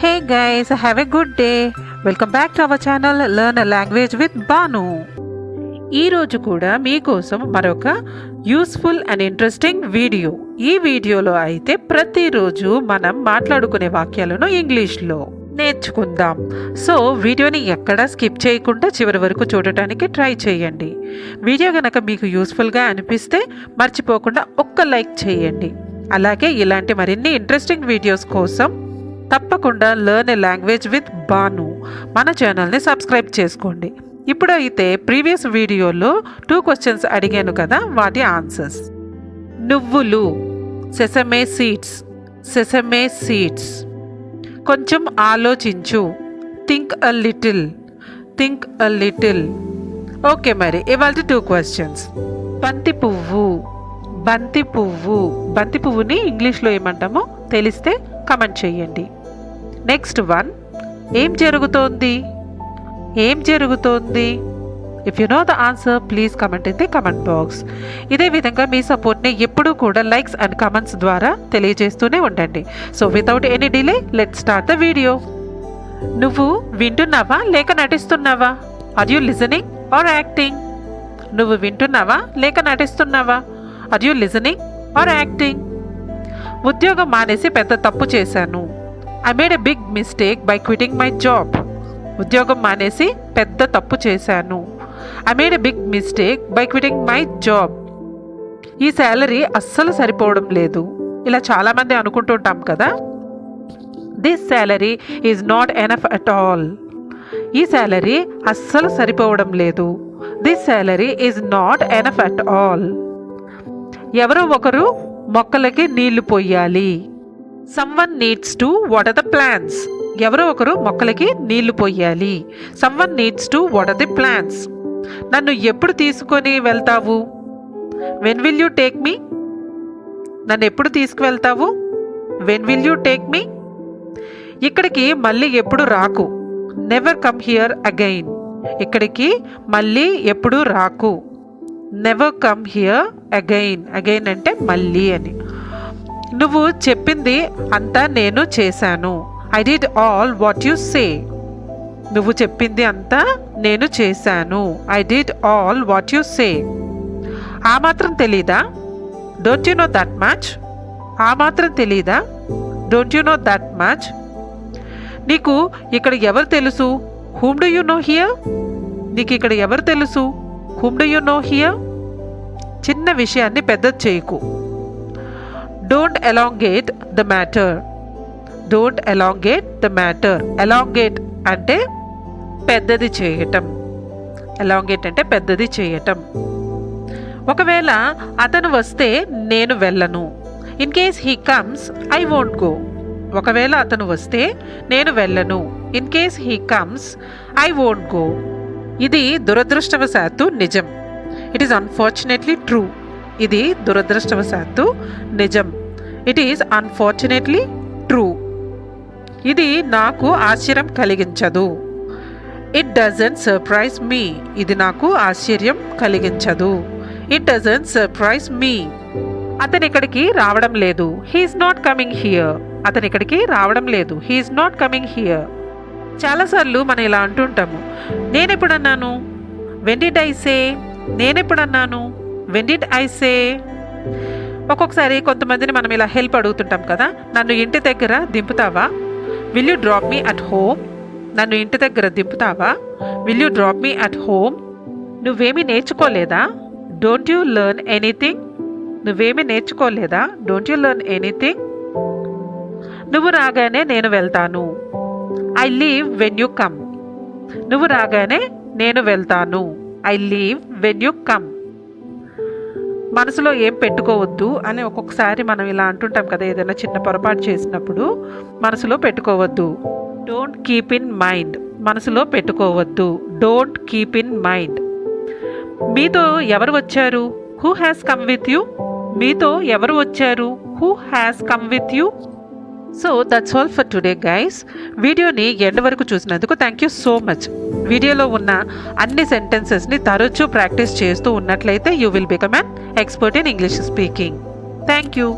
Hey guys, have a good day. Welcome back to our channel Learn a Language with Banu. ఈ రోజు కూడా మీకోసం మరొక useful and interesting video. ఈ వీడియోలో అయితే ప్రతిరోజు మనం మాట్లాడుకునే వాక్యాలను ఇంగ్లీష్లో నేర్చుకుందాం. సో వీడియోని ఎక్కడా స్కిప్ చేయకుండా చివరి వరకు చూడటానికి ట్రై చేయండి. వీడియో కనుక మీకు యూస్ఫుల్గా అనిపిస్తే మర్చిపోకుండా ఒక్క లైక్ చేయండి. అలాగే ఇలాంటి మరిన్ని ఇంట్రెస్టింగ్ వీడియోస్ కోసం తప్పకుండా learn a language with Banu మన ఛానల్ని సబ్స్క్రైబ్ చేసుకోండి. ఇప్పుడైతే ప్రీవియస్ వీడియోలో 2 క్వశ్చన్స్ అడిగాను కదా, వాటి ఆన్సర్స్. నువ్వులు, సెసమే సీడ్స్, సెసమే సీడ్స్. కొంచెం ఆలోచించు, think a little, think a little. Okay, మరి ఇవాళ 2 క్వశ్చన్స్. బంతి పువ్వు, బంతి పువ్వు. బంతి పువ్వుని ఇంగ్లీష్లో ఏమంటామో తెలిస్తే కమెంట్ చేయండి. నెక్స్ట్ వన్, ఏం జరుగుతోంది, ఏం జరుగుతోంది. If you know the answer please comment in the comment box. ఇదే విధంగా మీ సపోర్ట్ని ఎప్పుడూ కూడా లైక్స్ అండ్ కమెంట్స్ ద్వారా తెలియజేస్తూనే ఉండండి. So without any delay let's start the video. నువ్వు వింటున్నావా లేక నటిస్తున్నావా? Are you listening or acting? నువ్వు వింటున్నావా లేక నటిస్తున్నావా? Are you listening or acting? ఉద్యోగం మానేసి పెద్ద తప్పు చేశాను. I made a big mistake by quitting my job. ఉద్యోగం మానేసి పెద్ద తప్పు చేశాను. I made a big mistake by quitting my job. ఈ శాలరీ అస్సలు సరిపోవడం లేదు. ఇలా చాలామంది అనుకుంటుంటాం కదా. This salary is not enough at all. ఈ శాలరీ అస్సలు సరిపోవడం లేదు. This salary is not enough at all. ఎవరో ఒకరు మొక్కలకి నీళ్లు పోయాలి. Someone needs to water the plants. ఎవరో ఒకరు మొక్కలకి నీళ్లు పోయాలి. Someone needs to water the plants. నన్ను ఎప్పుడు తీసుకొని వెళ్తావు? When will you take me? నన్ను ఎప్పుడు తీసుకువెళ్తావు? When will you take me? ఇక్కడికి మళ్ళీ ఎప్పుడు రాకు. Never come here again. ఇక్కడికి మళ్ళీ ఎప్పుడు రాకు. Never come here again. Again అంటే మళ్ళీ అని. నువ్వు చెప్పింది అంతా నేను చేశాను. I did all what you say. నువ్వు చెప్పింది అంతా నేను చేశాను. I did all what you say. ఆ మాత్రం తెలీదా? Don't you know that much. ఆ మాత్రం తెలీదా? Don't you know that much. నీకు ఇక్కడ ఎవరు తెలుసు? Whom do you know here. నీకు ఇక్కడ ఎవరు తెలుసు? Whom do you know here. చిన్న విషయాన్ని పెద్దది చేయకు. Don't elongate the matter. Don't elongate the matter. Elongate అంటే పెద్దది చేయటం. ఎలాంగేట్ అంటే పెద్దది చేయటం. ఒకవేళ అతను వస్తే నేను వెళ్ళను. In case he comes I won't go. ఒకవేళ అతను వస్తే నేను వెళ్ళను. In case he comes I won't go. ఇది దురదృష్టవశాత్తు నిజం. It is unfortunately true. ఇది దురదృష్టవశాత్తు నిజం. It is unfortunately true. ఇది నాకు ఆశ్చర్యం కలిగించదు. It doesn't surprise me. ఇది నాకు ఆశ్చర్యం కలిగించదు. It doesn't surprise me. అతను ఇక్కడికి రావడం లేదు. He is not coming here. అతను ఇక్కడికి రావడం లేదు. He is not coming here. చాలాసార్లు మనం ఇలా అంటుంటాము, నేనెప్పుడన్నాను? When did I say. నేనెప్పుడన్నాను? When did I say. ఒక్కొక్కసారి కొంతమందిని మనం ఇలా హెల్ప్ అడుగుతుంటాం కదా. నన్ను ఇంటి దగ్గర దింపుతావా? Will you drop me at home. నన్ను ఇంటి దగ్గర దింపుతావా? Will you drop me at home. నువ్వేమీ నేర్చుకోలేదా? Don't you learn anything. నువ్వేమీ నేర్చుకోలేదా? Don't you learn anything. నువ్వు రాగానే నేను వెళ్తాను. I leave when you come. నువ్వు రాగానే నేను వెళ్తాను. I leave when you come. మనసులో ఏం పెట్టుకోవద్దు అని ఒక్కొక్కసారి మనం ఇలా అంటుంటాం కదా. ఏదైనా చిన్న పొరపాటు చేసినప్పుడు మనసులో పెట్టుకోవద్దు. Don't keep in mind. మనసులో పెట్టుకోవద్దు. Don't keep in mind. మీతో ఎవరు వచ్చారు? Who has come with you. మీతో ఎవరు వచ్చారు? Who has come with you. So that's all for today guys. వీడియోని ఎండ్ వరకు చూసినందుకు థ్యాంక్ యూ సో మచ్. వీడియోలో ఉన్న అన్ని సెంటెన్సెస్ని తరచూ ప్రాక్టీస్ చేస్తూ ఉన్నట్లయితే you will become an expert in English speaking. Thank you.